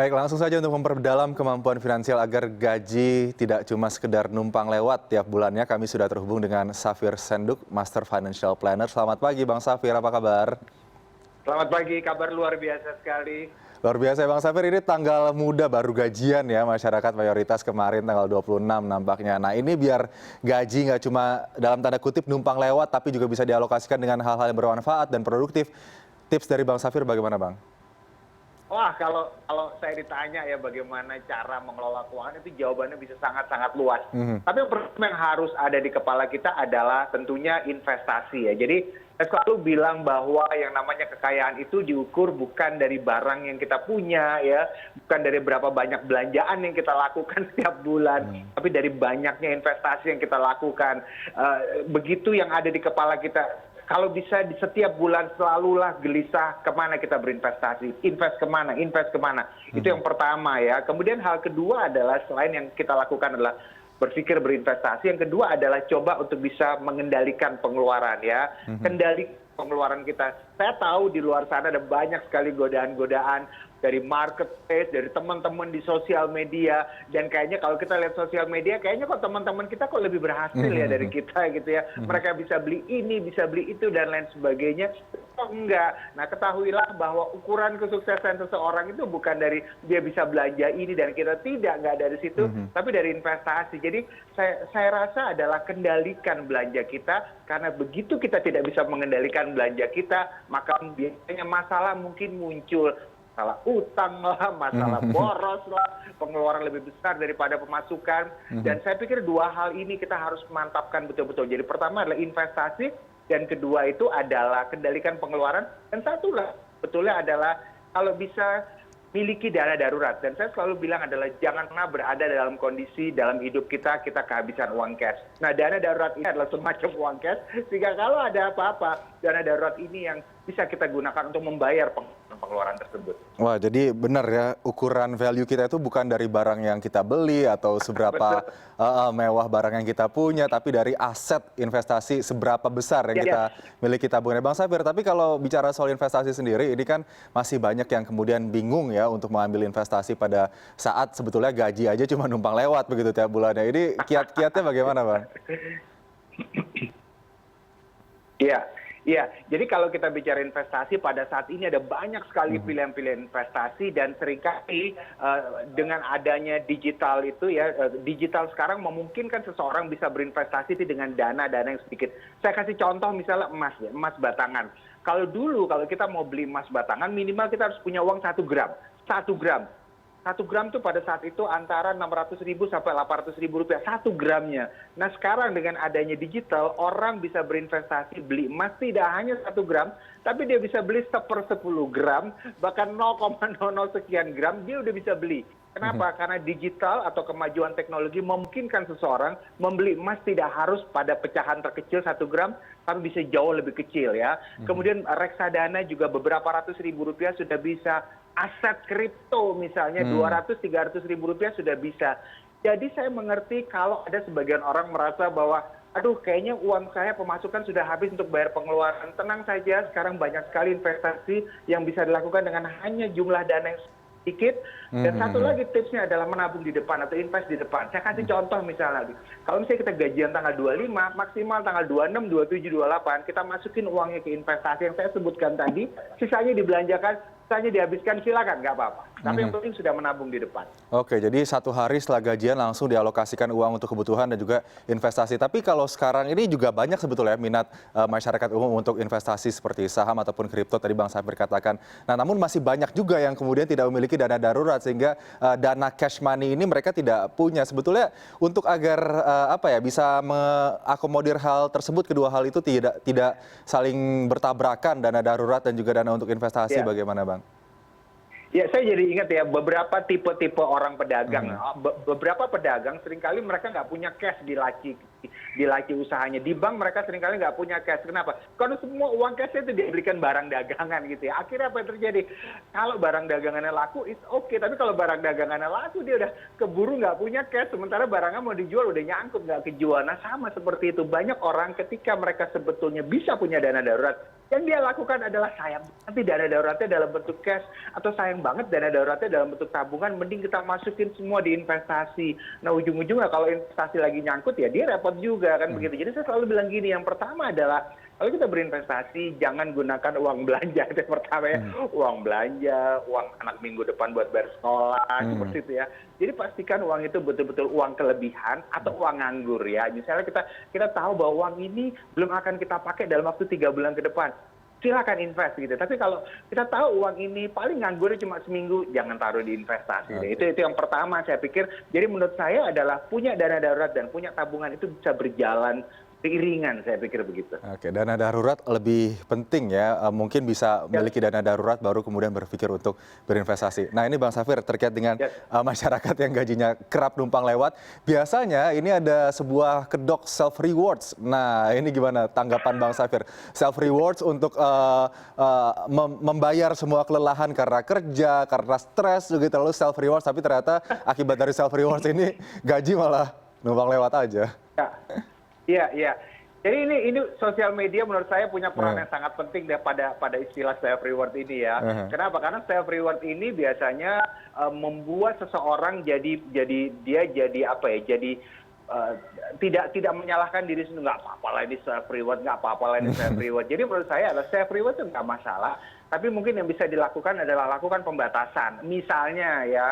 Baik, langsung saja untuk memperdalam kemampuan finansial agar gaji tidak cuma sekedar numpang lewat tiap bulannya, kami sudah terhubung dengan Safir Senduk, Master Financial Planner. Selamat pagi Bang Safir, apa kabar? Selamat pagi, kabar luar biasa sekali. Luar biasa ya Bang Safir, ini tanggal muda baru gajian ya masyarakat mayoritas kemarin tanggal 26 nampaknya. Nah ini biar gaji nggak cuma dalam tanda kutip numpang lewat, tapi juga bisa dialokasikan dengan hal-hal yang bermanfaat dan produktif. Tips dari Bang Safir bagaimana Bang? Wah, kalau saya ditanya ya bagaimana cara mengelola keuangan itu jawabannya bisa sangat-sangat luas. Tapi yang pertama yang harus ada di kepala kita adalah tentunya investasi ya. Jadi saya selalu bilang bahwa yang namanya kekayaan itu diukur bukan dari barang yang kita punya ya, bukan dari berapa banyak belanjaan yang kita lakukan setiap bulan, tapi dari banyaknya investasi yang kita lakukan. Begitu yang ada di kepala kita. Kalau bisa di setiap bulan selalulah gelisah kemana kita berinvestasi, invest kemana. Itu yang pertama ya. Kemudian hal kedua adalah selain yang kita lakukan adalah berpikir berinvestasi, yang kedua adalah coba untuk bisa mengendalikan pengeluaran ya. Kendali pengeluaran kita. Saya tahu di luar sana ada banyak sekali godaan-godaan dari marketplace, dari teman-teman di sosial media, dan kayaknya kalau kita lihat sosial media, kayaknya kok teman-teman kita kok lebih berhasil ya dari kita gitu ya. Mereka bisa beli ini, bisa beli itu, dan lain sebagainya. Oh enggak. Nah ketahuilah bahwa ukuran kesuksesan seseorang itu bukan dari dia bisa belanja ini dan kita tidak, nggak dari situ, tapi dari investasi. Jadi saya rasa adalah kendalikan belanja kita, karena begitu kita tidak bisa mengendalikan belanja kita, maka biasanya masalah mungkin muncul. Masalah utang lah, masalah boros lah, pengeluaran lebih besar daripada pemasukan. Dan saya pikir dua hal ini kita harus mantapkan betul-betul. Jadi pertama adalah investasi, dan kedua itu adalah kendalikan pengeluaran. Dan satu lah, betulnya adalah kalau bisa miliki dana darurat. Dan saya selalu bilang adalah jangan pernah berada dalam kondisi dalam hidup kita kehabisan uang cash. Nah dana darurat ini adalah semacam uang cash, sehingga kalau ada apa-apa, dana darurat ini yang bisa kita gunakan untuk membayar pengeluaran tersebut. Wah, jadi benar ya, ukuran value kita itu bukan dari barang yang kita beli atau seberapa mewah barang yang kita punya, tapi dari aset investasi seberapa besar yang kita miliki tabungannya. Bang Safir, tapi kalau bicara soal investasi sendiri, ini kan masih banyak yang kemudian bingung ya untuk mengambil investasi pada saat sebetulnya gaji aja cuma numpang lewat begitu tiap bulannya. Ini kiat-kiatnya bagaimana Bang? Iya, jadi kalau kita bicara investasi pada saat ini ada banyak sekali pilihan-pilihan investasi, dan seringkali dengan adanya digital itu ya, digital sekarang memungkinkan seseorang bisa berinvestasi dengan dana yang sedikit. Saya kasih contoh misalnya emas ya, emas batangan. Kalau dulu kalau kita mau beli emas batangan minimal kita harus punya uang 1 gram. 1 gram. 1 gram itu pada saat itu antara 600.000 sampai 800.000 rupiah 1 gramnya. Nah sekarang dengan adanya digital, orang bisa berinvestasi beli emas tidak hanya 1 gram, tapi dia bisa beli 1/10 gram, bahkan 0,00 sekian gram dia udah bisa beli. Kenapa? Karena digital atau kemajuan teknologi memungkinkan seseorang membeli emas tidak harus pada pecahan terkecil 1 gram, tapi bisa jauh lebih kecil ya. Kemudian reksadana juga beberapa ratus ribu rupiah sudah bisa. Aset kripto misalnya 200-300 ribu rupiah sudah bisa. Jadi saya mengerti kalau ada sebagian orang merasa bahwa aduh kayaknya uang saya pemasukan sudah habis untuk bayar pengeluaran. Tenang saja, sekarang banyak sekali investasi yang bisa dilakukan dengan hanya jumlah dana yang sedikit. Dan satu lagi tipsnya adalah menabung di depan atau invest di depan. Saya kasih contoh misalnya, kalau misalnya kita gajian tanggal 25, maksimal tanggal 26, 27, 28, kita masukin uangnya ke investasi yang saya sebutkan tadi, sisanya dibelanjakan, sisanya dihabiskan, silakan, nggak apa-apa. Tapi yang penting sudah menabung di depan. Oke, jadi 1 hari setelah gajian langsung dialokasikan uang untuk kebutuhan dan juga investasi. Tapi kalau sekarang ini juga banyak sebetulnya minat masyarakat umum untuk investasi seperti saham ataupun kripto tadi Bang Safir katakan. Nah, namun masih banyak juga yang kemudian tidak memiliki dana darurat sehingga dana cash money ini mereka tidak punya. Sebetulnya untuk agar bisa mengakomodir hal tersebut, kedua hal itu tidak saling bertabrakan, dana darurat dan juga dana untuk investasi, bagaimana Bang? Ya, saya jadi ingat ya beberapa tipe-tipe orang pedagang. Beberapa pedagang seringkali mereka nggak punya cash di laci di laci usahanya. Di bank mereka seringkali nggak punya cash. Kenapa? Karena semua uang cash itu diberikan barang dagangan gitu ya. Akhirnya apa yang terjadi? Kalau barang dagangannya laku, it's okay. Tapi kalau barang dagangannya laku, dia udah keburu nggak punya cash. Sementara barangnya mau dijual udah nyangkut, nggak kejual. Nah sama seperti itu. Banyak orang ketika mereka sebetulnya bisa punya dana darurat, yang dia lakukan adalah sayang nanti dana daruratnya dalam bentuk cash, atau sayang banget dana daruratnya dalam bentuk tabungan, mending kita masukin semua di investasi. Nah ujung-ujungnya kalau investasi lagi nyangkut ya dia repot juga kan begitu. Jadi saya selalu bilang gini, yang pertama adalah kalau kita berinvestasi jangan gunakan uang belanja. Itu yang pertama ya, uang belanja, uang anak minggu depan buat bayar sekolah, seperti itu ya. Jadi pastikan uang itu betul-betul uang kelebihan atau uang nganggur ya. Misalnya kita tahu bahwa uang ini belum akan kita pakai dalam waktu 3 bulan ke depan, silakan invest gitu. Tapi kalau kita tahu uang ini paling nganggurnya cuma seminggu, jangan taruh di investasi. Okay. Itu yang pertama saya pikir. Jadi menurut saya adalah punya dana darurat dan punya tabungan itu bisa berjalan seiringan, saya pikir begitu. Oke, dana darurat lebih penting ya. Mungkin bisa memiliki dana darurat baru kemudian berpikir untuk berinvestasi. Nah ini Bang Safir terkait dengan masyarakat yang gajinya kerap numpang lewat. Biasanya ini ada sebuah kedok self rewards. Nah ini gimana tanggapan Bang Safir? Self rewards untuk membayar semua kelelahan karena kerja, karena stres begitu, lalu self rewards. Tapi ternyata akibat dari self rewards ini gaji malah numpang lewat aja. Iya. Jadi ini sosial media menurut saya punya peran yang sangat penting deh pada istilah self reward ini ya. Kenapa? Karena self reward ini biasanya membuat seseorang jadi apa ya? Jadi tidak menyalahkan diri sendiri, nggak apa-apa lah ini self reward, nggak apa-apa lah ini self reward. Jadi menurut saya adalah self reward itu nggak masalah, tapi mungkin yang bisa dilakukan adalah lakukan pembatasan. Misalnya ya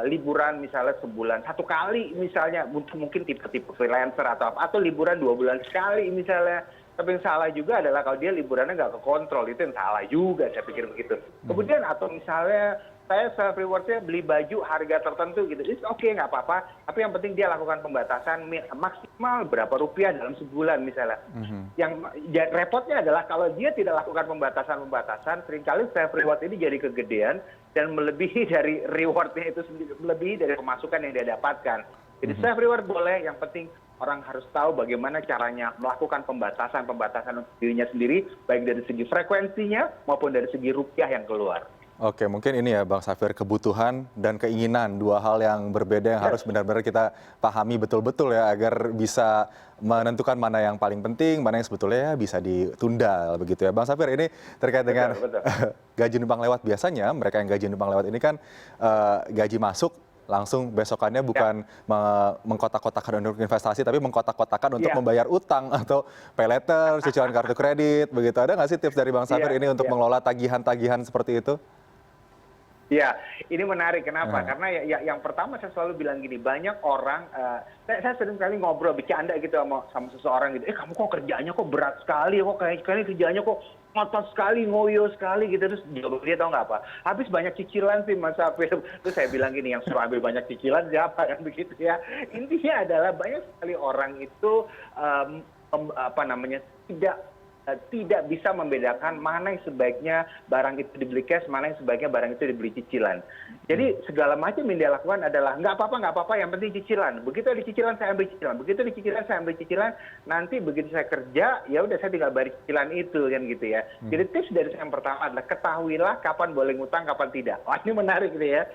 liburan misalnya sebulan 1 kali misalnya, mungkin tipe-tipe freelancer atau liburan 2 bulan sekali misalnya. Tapi yang salah juga adalah kalau dia liburannya nggak kekontrol, itu yang salah juga saya pikir begitu. Kemudian atau misalnya saya self rewardnya beli baju harga tertentu gitu, it's okay nggak apa-apa, tapi yang penting dia lakukan pembatasan maksimal berapa rupiah dalam sebulan misalnya. Yang repotnya adalah kalau dia tidak lakukan pembatasan, seringkali self reward ini jadi kegedean dan melebihi dari rewardnya itu sendiri, melebihi dari pemasukan yang dia dapatkan. Jadi self reward boleh, yang penting orang harus tahu bagaimana caranya melakukan pembatasan untuk dirinya sendiri, baik dari segi frekuensinya maupun dari segi rupiah yang keluar. Oke, mungkin ini ya Bang Safir, kebutuhan dan keinginan, dua hal yang berbeda yang harus benar-benar kita pahami betul-betul ya, agar bisa menentukan mana yang paling penting, mana yang sebetulnya ya bisa ditunda begitu ya. Bang Safir, ini terkait dengan gaji numpang lewat. Biasanya mereka yang gaji numpang lewat ini kan gaji masuk langsung besokannya bukan mengkotak-kotakan untuk investasi, tapi mengkotak-kotakan untuk membayar utang atau pay letter, cicilan kartu kredit begitu. Ada nggak sih tips dari Bang Safir ini untuk mengelola tagihan-tagihan seperti itu? Ya, ini menarik. Kenapa? Karena yang pertama saya selalu bilang gini, banyak orang, saya sering kali ngobrol, bercanda gitu sama seseorang gitu, kamu kok kerjanya kok berat sekali, kok kayaknya kerjanya kok ngotot sekali, ngoyo sekali gitu. Terus jawab dia tahu nggak apa? Habis banyak cicilan sih Mas Safir. Terus saya bilang gini, yang suruh ambil banyak cicilan siapa kan begitu ya. Intinya adalah banyak sekali orang itu tidak bisa membedakan mana yang sebaiknya barang itu dibeli cash, mana yang sebaiknya barang itu dibeli cicilan. Jadi segala macam yang dia lakukan adalah nggak apa-apa, yang penting cicilan. Begitu ada cicilan saya ambil cicilan, begitu ada cicilan saya ambil cicilan. Nanti begitu saya kerja, ya udah saya tinggal bayar cicilan itu kan gitu ya. Jadi tips dari saya yang pertama adalah ketahuilah kapan boleh ngutang, kapan tidak. Wah ini menarik gitu ya.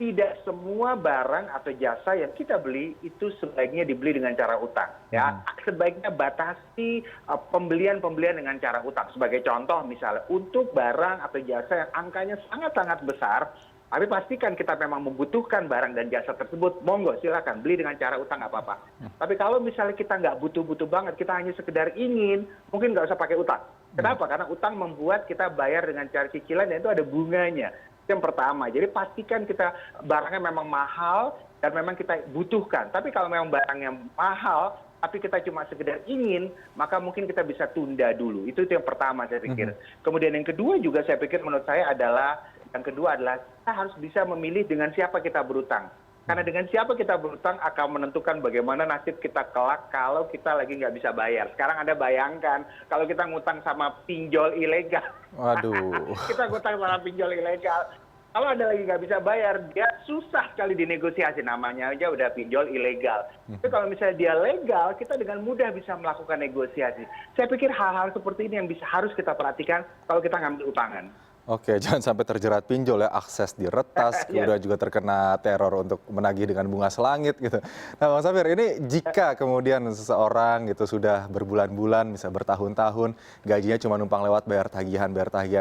Tidak semua barang atau jasa yang kita beli itu sebaiknya dibeli dengan cara utang. Ya, sebaiknya batasi pembelian dengan cara utang. Sebagai contoh misalnya, untuk barang atau jasa yang angkanya sangat-sangat besar, tapi pastikan kita memang membutuhkan barang dan jasa tersebut, monggo silakan beli dengan cara utang, nggak apa-apa. Tapi kalau misalnya kita nggak butuh-butuh banget, kita hanya sekedar ingin, mungkin nggak usah pakai utang. Kenapa? Karena utang membuat kita bayar dengan cara cicilan dan itu ada bunganya. Yang pertama, jadi pastikan kita barangnya memang mahal dan memang kita butuhkan. Tapi kalau memang barangnya mahal, tapi kita cuma sekedar ingin, maka mungkin kita bisa tunda dulu. Itu yang pertama saya pikir. Kemudian yang kedua juga saya pikir menurut saya adalah, kita harus bisa memilih dengan siapa kita berutang. Karena dengan siapa kita berutang akan menentukan bagaimana nasib kita kelak kalau kita lagi nggak bisa bayar. Sekarang Anda bayangkan kalau kita ngutang sama pinjol ilegal. Waduh. Kita ngutang sama pinjol ilegal. Kalau ada lagi nggak bisa bayar, dia susah sekali dinegosiasi. Namanya aja udah pinjol ilegal. Tapi kalau misalnya dia legal, kita dengan mudah bisa melakukan negosiasi. Saya pikir hal-hal seperti ini yang harus kita perhatikan kalau kita ngambil utangan. Oke, jangan sampai terjerat pinjol ya, akses diretas, Iya. kemudian juga terkena teror untuk menagih dengan bunga selangit gitu. Nah, Bang Safir, ini jika kemudian seseorang gitu sudah berbulan-bulan, bisa bertahun-tahun, gajinya cuma numpang lewat bayar tagihan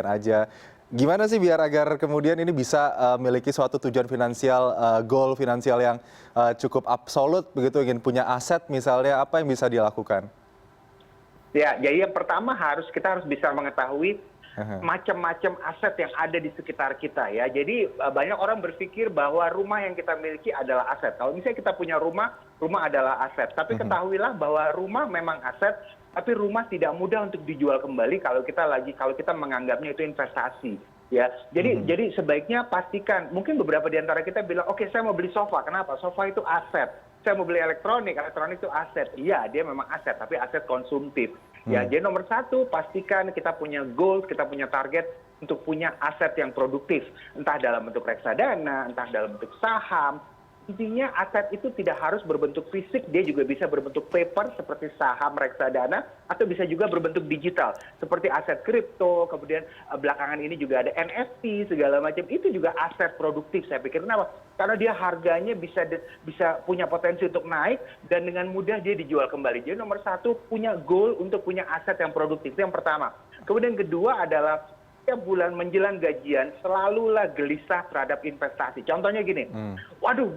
aja. Gimana sih biar agar kemudian ini bisa memiliki suatu tujuan finansial, goal finansial yang cukup absolut begitu, ingin punya aset misalnya, apa yang bisa dilakukan? Ya, jadi yang pertama kita harus bisa mengetahui macam-macam aset yang ada di sekitar kita ya. Jadi banyak orang berpikir bahwa rumah yang kita miliki adalah aset. Kalau misalnya kita punya rumah, rumah adalah aset. Tapi ketahuilah bahwa rumah memang aset, tapi rumah tidak mudah untuk dijual kembali kalau kita menganggapnya itu investasi. Ya, jadi sebaiknya pastikan. Mungkin beberapa di antara kita bilang, oke, saya mau beli sofa. Kenapa? Sofa itu aset. Saya mau beli elektronik itu aset. Iya, dia memang aset, tapi aset konsumtif. Ya, jadi nomor satu, pastikan kita punya goals, kita punya target untuk punya aset yang produktif. Entah dalam bentuk reksadana, entah dalam bentuk saham. Intinya aset itu tidak harus berbentuk fisik, dia juga bisa berbentuk paper seperti saham, reksadana, atau bisa juga berbentuk digital seperti aset kripto, kemudian belakangan ini juga ada NFT segala macam, itu juga aset produktif saya pikir. Kenapa? Karena dia harganya bisa punya potensi untuk naik dan dengan mudah dia dijual kembali. Jadi nomor satu, punya goal untuk punya aset yang produktif, itu yang pertama. Kemudian kedua adalah setiap bulan menjelang gajian selalulah gelisah terhadap investasi. Contohnya gini, waduh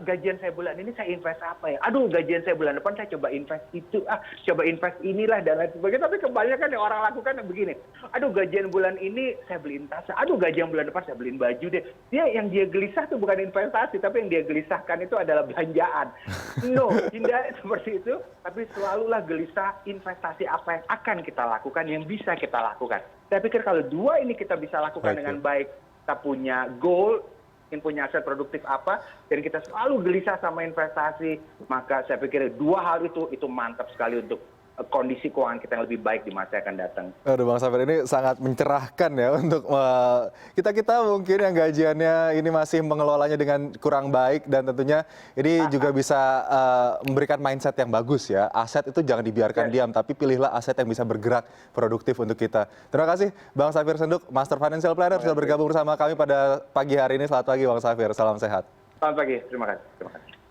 gajian saya bulan ini saya invest apa ya? Aduh gajian saya bulan depan saya coba invest itu, coba invest inilah dan lain sebagainya. Tapi kebanyakan yang orang lakukan begini, aduh gajian bulan ini saya beliin tas, aduh gajian bulan depan saya beliin baju deh. Yang dia gelisah itu bukan investasi, tapi yang dia gelisahkan itu adalah belanjaan. No, hindari seperti itu, tapi selalulah gelisah investasi apa yang akan kita lakukan, yang bisa kita lakukan. Saya pikir kalau dua ini kita bisa lakukan dengan baik, kita punya goal, ingin punya aset produktif apa, dan kita selalu gelisah sama investasi, maka saya pikir dua hal itu mantap sekali untuk kondisi keuangan kita yang lebih baik di masa yang akan datang. Aduh Bang Safir, ini sangat mencerahkan ya untuk kita mungkin yang gajiannya ini masih mengelolanya dengan kurang baik, dan tentunya ini juga bisa memberikan mindset yang bagus ya. Aset itu jangan dibiarkan diam, tapi pilihlah aset yang bisa bergerak produktif untuk kita. Terima kasih Bang Safir Senduk, Master Financial Planner, sudah bergabung bersama kami pada pagi hari ini. Selamat pagi Bang Safir, salam sehat. Selamat pagi, terima kasih.